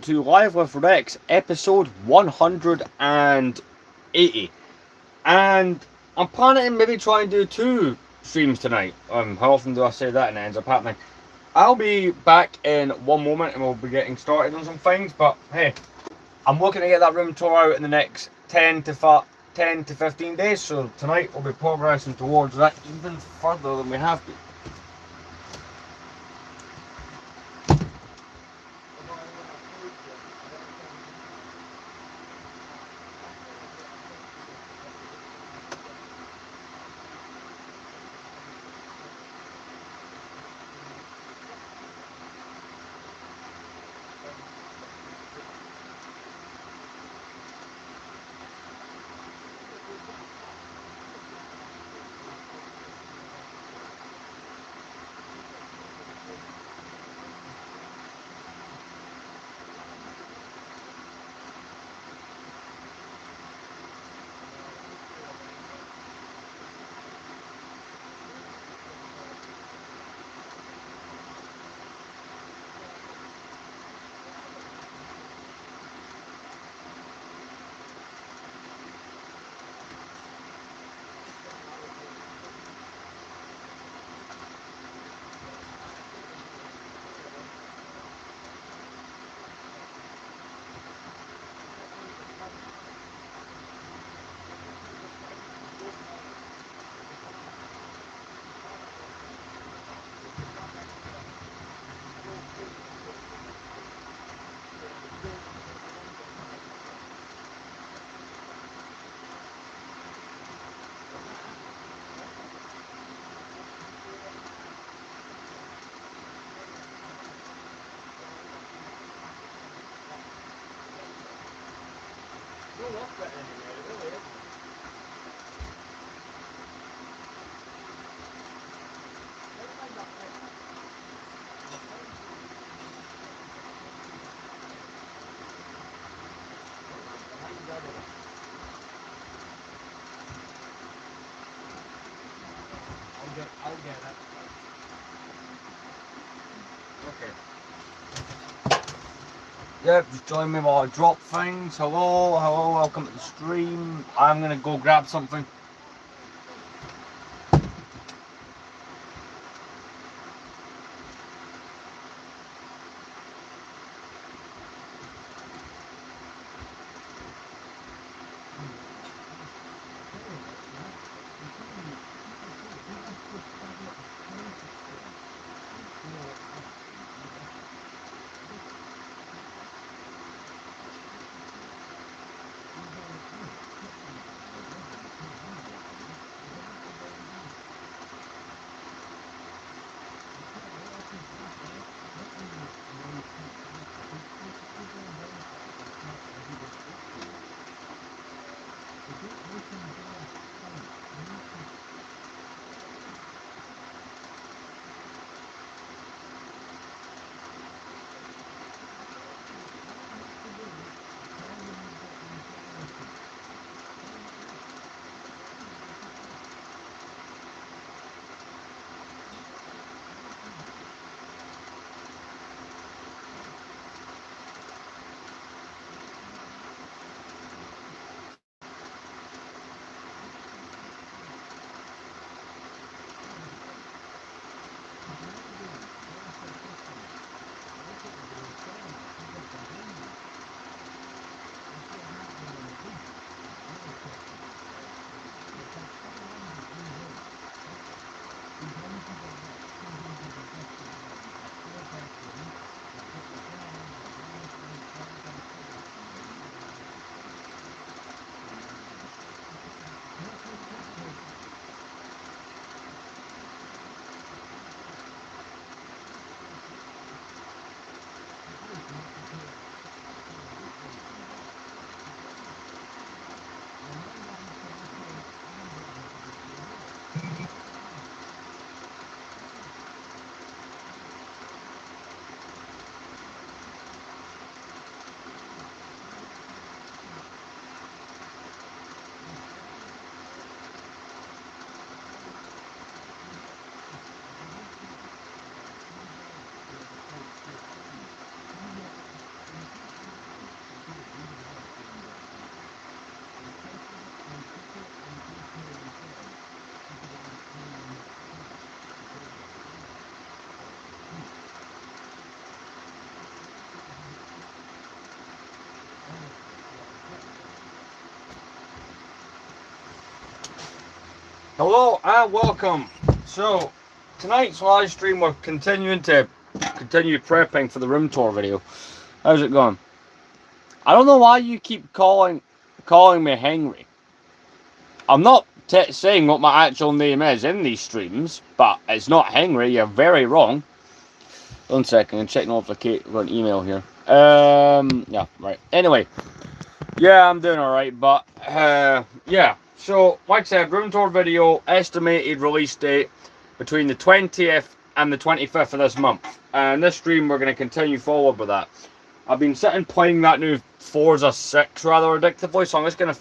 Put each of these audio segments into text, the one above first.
to Live with Rex, episode 180. And I'm planning to maybe try and do two streams tonight. How often do I say that and it ends up happening? I'll be back in one moment and we'll be getting started on some things, but hey, I'm looking to get that room tour out in the next 10 to 15 days, so tonight we'll be progressing towards that even further than we have been. I'll get it. Okay. Yep, just join me while I drop things. Hello, hello, welcome to the stream. I'm gonna go grab something. Hello and welcome. So tonight's live stream we're continue prepping for the room tour video. How's it going? I don't know why you keep calling me Henry. I'm not saying what my actual name is in these streams, but it's not Henry. You're very wrong. 1 second, I'm checking off an email here. Yeah, right. Anyway, yeah, I'm doing alright, but yeah. So, like I said, room tour video, estimated release date between the 20th and the 25th of this month. And this stream, we're going to continue forward with that. I've been sitting playing that new Forza 6 rather addictively, so I'm just going to...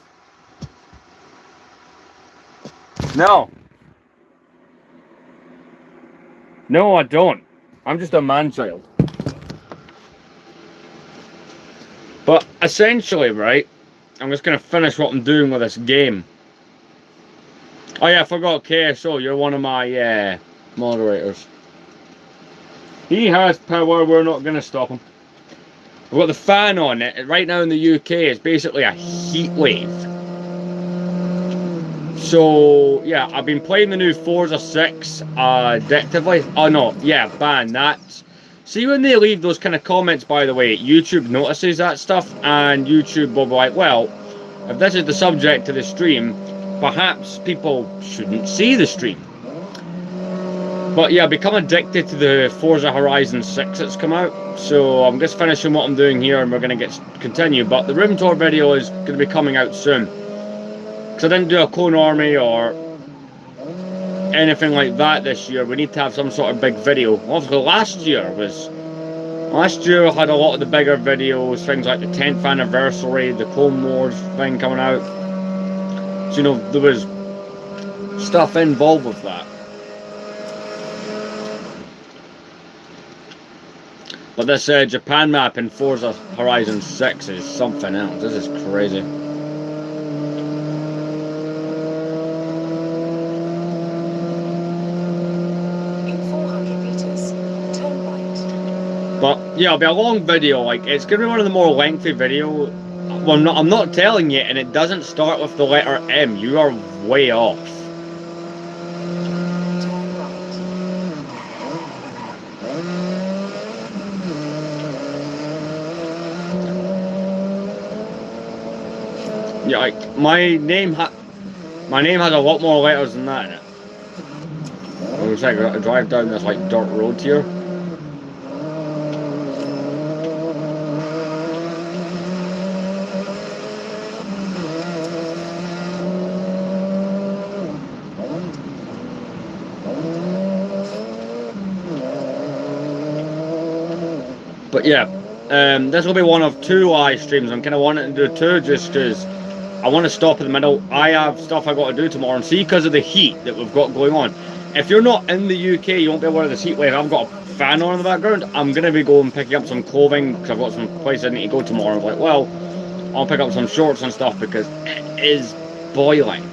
No. No, I don't. I'm just a man-child. But essentially, right, I'm just going to finish what I'm doing with this game. Oh yeah, I forgot KSO, you're one of my moderators. He has power, we're not going to stop him. I've got the fan on it. Right now in the UK, it's basically a heat wave. So, yeah, I've been playing the new Forza 6 addictively. Oh no, yeah, ban that. See, when they leave those kind of comments, by the way, YouTube notices that stuff, and YouTube will be like, well, if this is the subject to the stream, perhaps people shouldn't see the stream. But yeah, I've become addicted to the Forza Horizon 6 that's come out, so I'm just finishing what I'm doing here and we're going to continue. But the room tour video is going to be coming out soon. Because I didn't do a Clone Army or anything like that this year. We need to have some sort of big video. Obviously last year I had a lot of the bigger videos, things like the 10th anniversary, the Clone Wars thing coming out. So, you know, there was stuff involved with that. But this Japan map in Forza Horizon 6 is something else. This is crazy. But yeah, it'll be a long video. Like, it's gonna be one of the more lengthy videos. Well, I'm not telling you, and it doesn't start with the letter M. You are way off. Yeah, like my name has a lot more letters than that in it. It looks like I drive down this like dirt road here. But yeah, this will be one of 2 live streams. I'm kind of wanting to do 2 just because I want to stop in the middle. I have stuff I got to do tomorrow, and see, because of the heat that we've got going on. If you're not in the UK, you won't be aware of this heat wave. I've got a fan on in the background. I'm going to be going picking up some clothing because I've got some places I need to go tomorrow. I'm like, well, I'll pick up some shorts and stuff because it is boiling.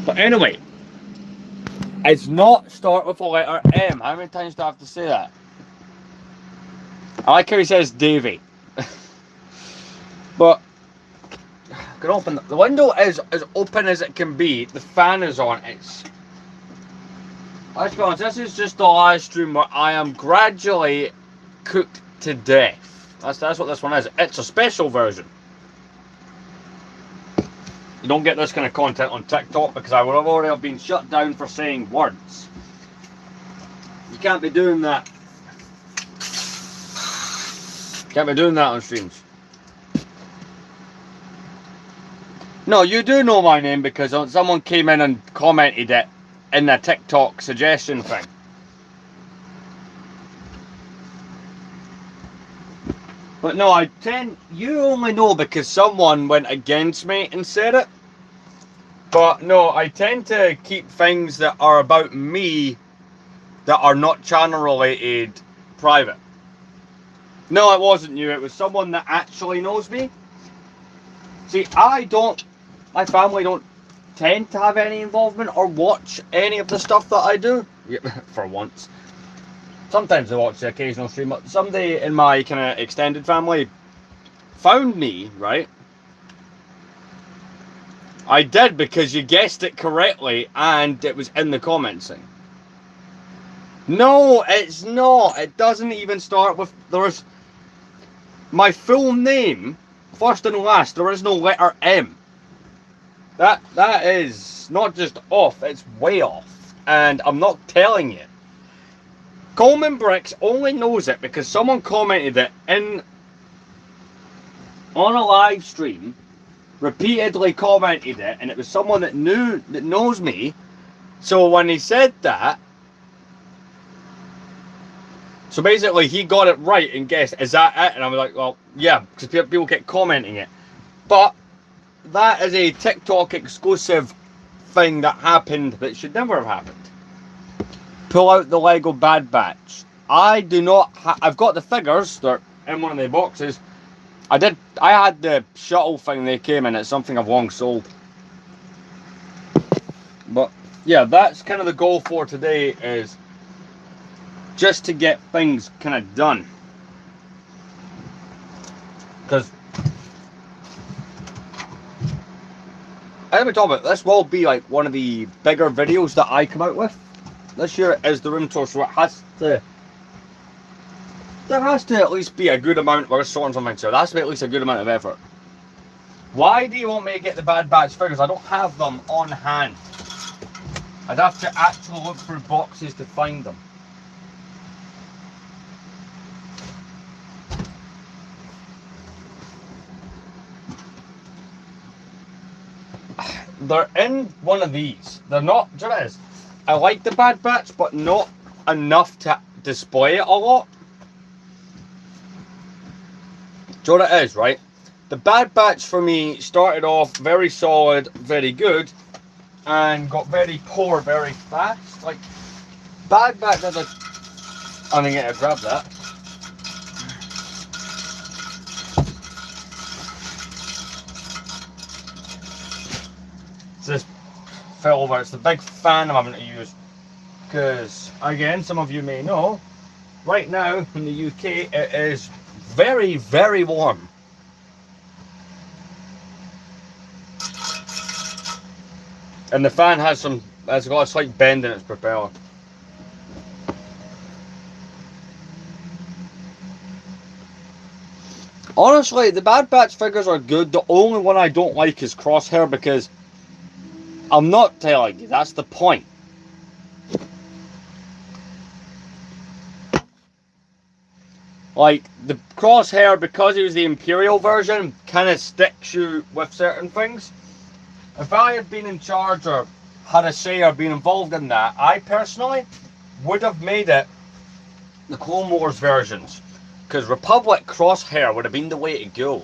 But anyway, it's not start with a letter M. How many times do I have to say that? I like how he says Davy. But I can open the window is as open as it can be. The fan is on. Let's be honest, this is just the live stream where I am gradually cooked to death. That's what this one is. It's a special version. You don't get this kind of content on TikTok because I would have already been shut down for saying words. You can't be doing that. Can't be doing that on streams. No, you do know my name because someone came in and commented it in the TikTok suggestion thing. But no, you only know because someone went against me and said it. But no, I tend to keep things that are about me that are not channel related private. No, it wasn't you. It was someone that actually knows me. See, my family don't tend to have any involvement or watch any of the stuff that I do. Yeah, for once. Sometimes they watch the occasional stream, but somebody in my kind of extended family found me, right? I did because you guessed it correctly and it was in the comments thing. No, it's not. It doesn't even start with, there's my full name, first and last, there is no letter M. That is not just off, it's way off. And I'm not telling you. Coleman Bricks only knows it because someone commented it on a live stream, repeatedly commented it, and it was someone that knows me. So when he said that, so basically he got it right and guessed, is that it? And I was like, well, yeah, because people kept commenting it. But that is a TikTok exclusive thing that happened that should never have happened. Pull out the Lego Bad Batch. I do not. I've got the figures. They're in one of the boxes. I had the shuttle thing they came in. It's something I've long sold. But yeah, that's kind of the goal for today, is just to get things kind of done. Because as we talk about, this will be like one of the bigger videos that I come out with. This year is the room tour, so there has to at least be a good amount. We're sorting something, so there has to be at least a good amount of effort. Why do you want me to get the Bad Batch figures? I don't have them on hand. I'd have to actually look through boxes to find them. They're in one of these. They're not, do you know what it is? I like the Bad Batch, but not enough to display it a lot. Do you know what it is, right? The Bad Batch for me started off very solid, very good, and got very poor very fast. Like, Bad Batch has a... I'm gonna grab that. It's this fell over. It's the big fan I'm having to use. Because, again, some of you may know, right now in the UK it is very, very warm. And the fan has got a slight bend in its propeller. Honestly, the Bad Batch figures are good. The only one I don't like is Crosshair, because I'm not telling you, that's the point. Like, the Crosshair, because he was the Imperial version, kind of sticks you with certain things. If I had been in charge or had a say or been involved in that, I personally would have made it the Clone Wars versions. Because Republic Crosshair would have been the way to go.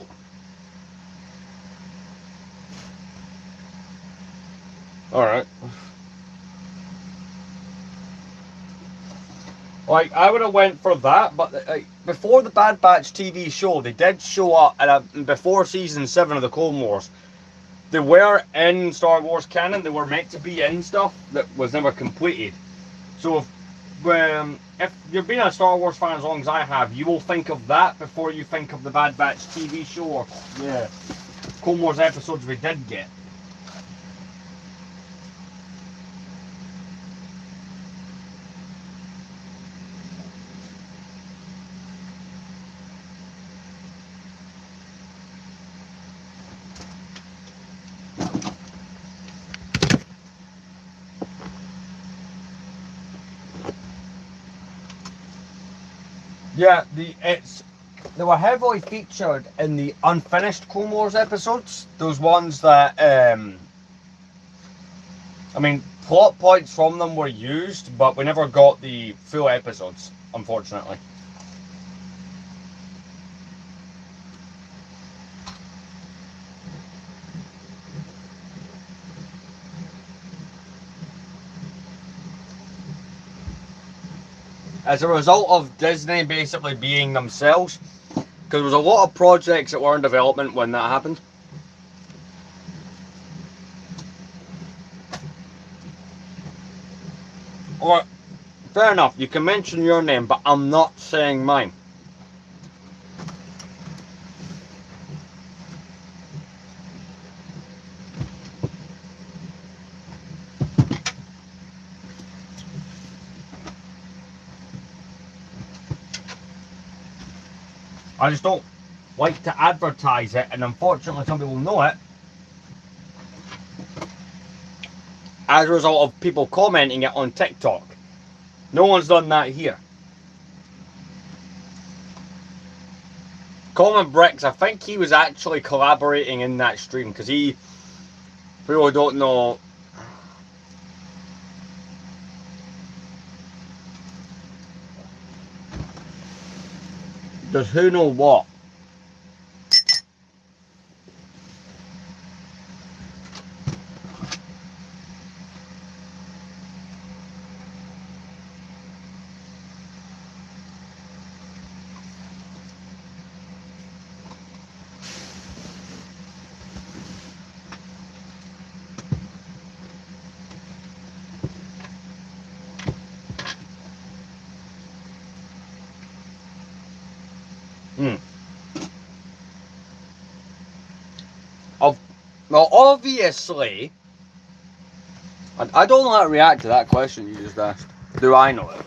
Alright. Like, I would have went for that, but like, before the Bad Batch TV show, they did show up before season 7 of the Clone Wars. They were in Star Wars canon. They were meant to be in stuff that was never completed. So if you've been a Star Wars fan as long as I have, you will think of that before you think of the Bad Batch TV show or Clone Wars episodes we did get. Yeah, they were heavily featured in the unfinished Clone Wars episodes. Those ones that, I mean, plot points from them were used, but we never got the full episodes, unfortunately. as a result of Disney basically being themselves, because there was a lot of projects that were in development when that happened. Or, fair enough, you can mention your name, but I'm not saying mine. I just don't like to advertise it, and unfortunately some people know it as a result of people commenting it on TikTok. No one's done that here. Common Bricks, I think he was actually collaborating in that stream, because he, people who don't know, does who know what? Well, obviously, I don't know how to react to that question you just asked. Do I know it?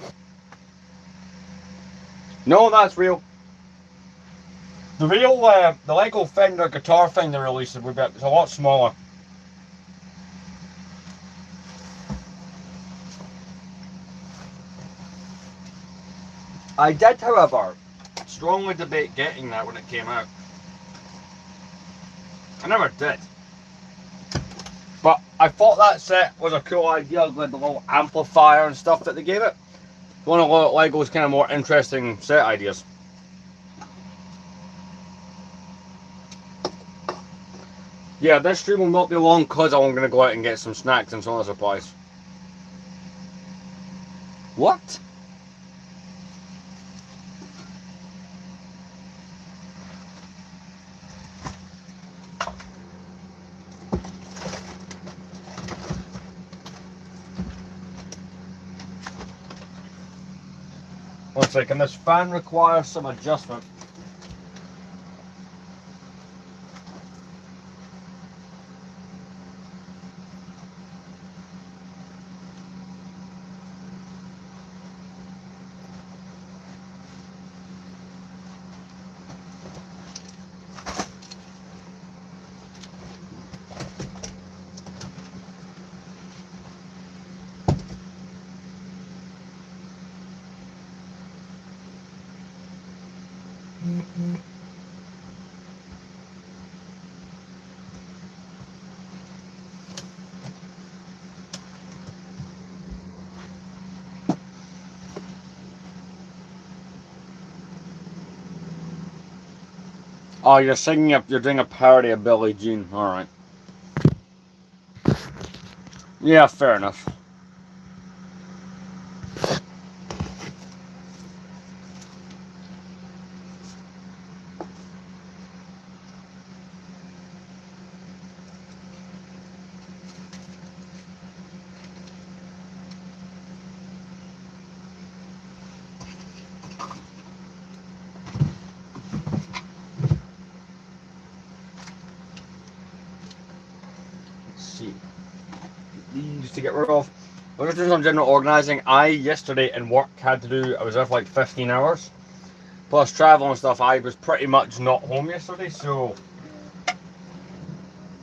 No, that's real. The real, the Lego Fender guitar thing they released is a lot smaller. I did, however, strongly debate getting that when it came out. I never did. But I thought that set was a cool idea with the little amplifier and stuff that they gave it. One of Lego's kind of more interesting set ideas. Yeah, this stream will not be long because I'm going to go out and get some snacks and some other supplies. What? One second, this fan requires some adjustment. Oh, you're doing a parody of Billie Jean. Alright. Yeah, fair enough. These to get rid of. I was just doing some general organising. Yesterday in work I was there for like 15 hours. Plus travel and stuff, I was pretty much not home yesterday, so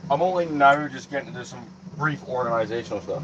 I'm only now just getting to do some brief organisational stuff.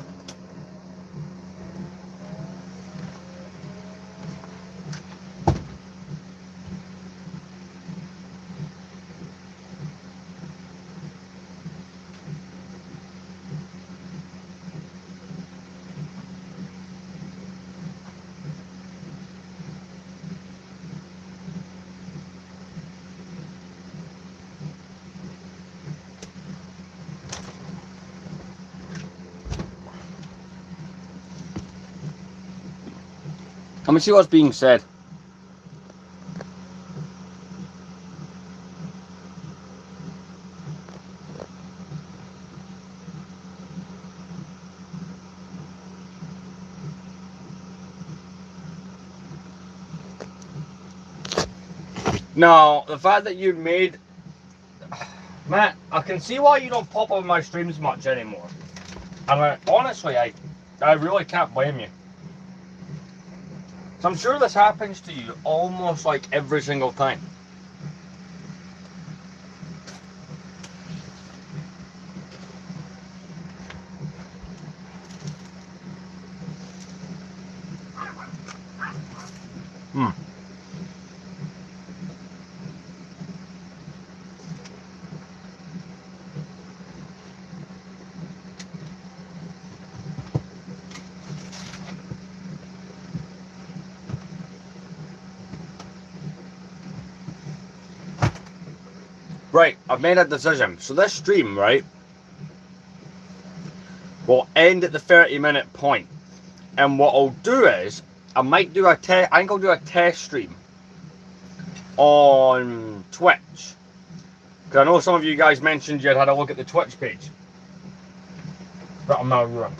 Let me see what's being said. Now, the fact that you made... Matt, I can see why you don't pop on my streams much anymore. And honestly, I really can't blame you. So I'm sure this happens to you almost like every single time. Right, I've made a decision. So this stream, right, will end at the 30-minute point. And what I'll do is, I might do a test. I think I'll do a test stream on Twitch. Because I know some of you guys mentioned you had a look at the Twitch page. But I'm not wrong.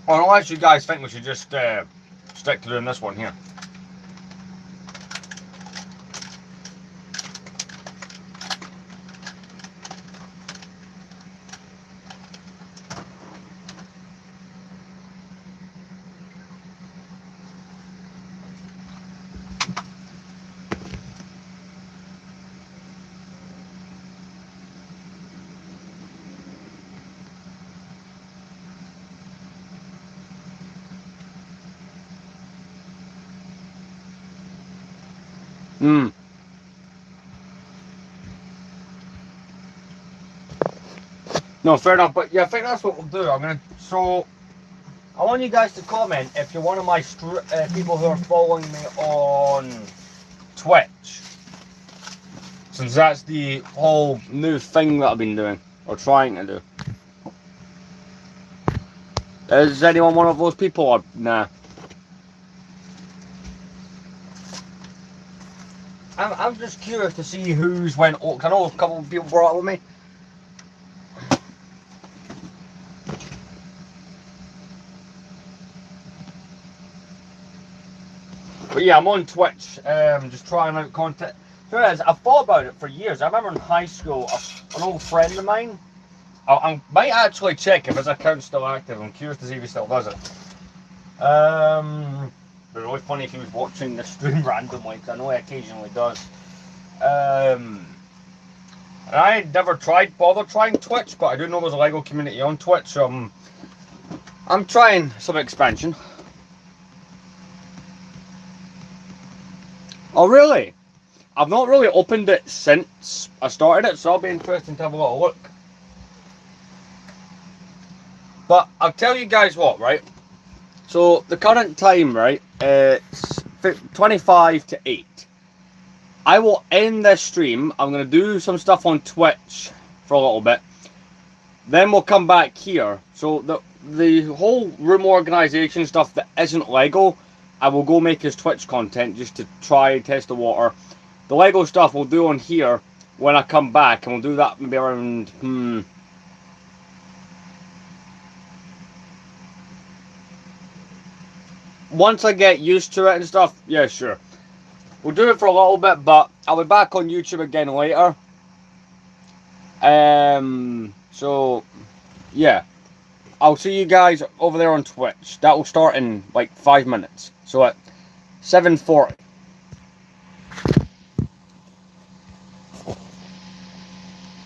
Or unless you guys think we should just stick to doing this one here. No, fair enough, but yeah, I think that's what we'll do. So, I want you guys to comment if you're one of my people who are following me on Twitch. Since that's the whole new thing that I've been doing, or trying to do. Is anyone one of those people, or nah? I'm just curious to see who's went, because I know a couple of people brought up with me. But yeah, I'm on Twitch, just trying out content. So I've thought about it for years. I remember in high school, an old friend of mine, I might actually check if his account's still active. I'm curious to see if he still does it. It'd be really funny if he was watching the stream randomly, because I know he occasionally does. And I never bothered trying Twitch, but I do know there's a LEGO community on Twitch, so I'm trying some expansion. Oh really? I've not really opened it since I started it, so I'll be interested to have a little look. But I'll tell you guys what, right? So the current time, right, it's 25 to 8. I will end this stream. I'm going to do some stuff on Twitch for a little bit. Then we'll come back here. So the whole room organization stuff that isn't LEGO, I will go make his Twitch content just to try test the water. The LEGO stuff we'll do on here when I come back, and we'll do that maybe around once I get used to it and stuff. Yeah, sure. We'll do it for a little bit, but I'll be back on YouTube again later. So yeah, I'll see you guys over there on Twitch. That will start in like 5 minutes. So at 7:40.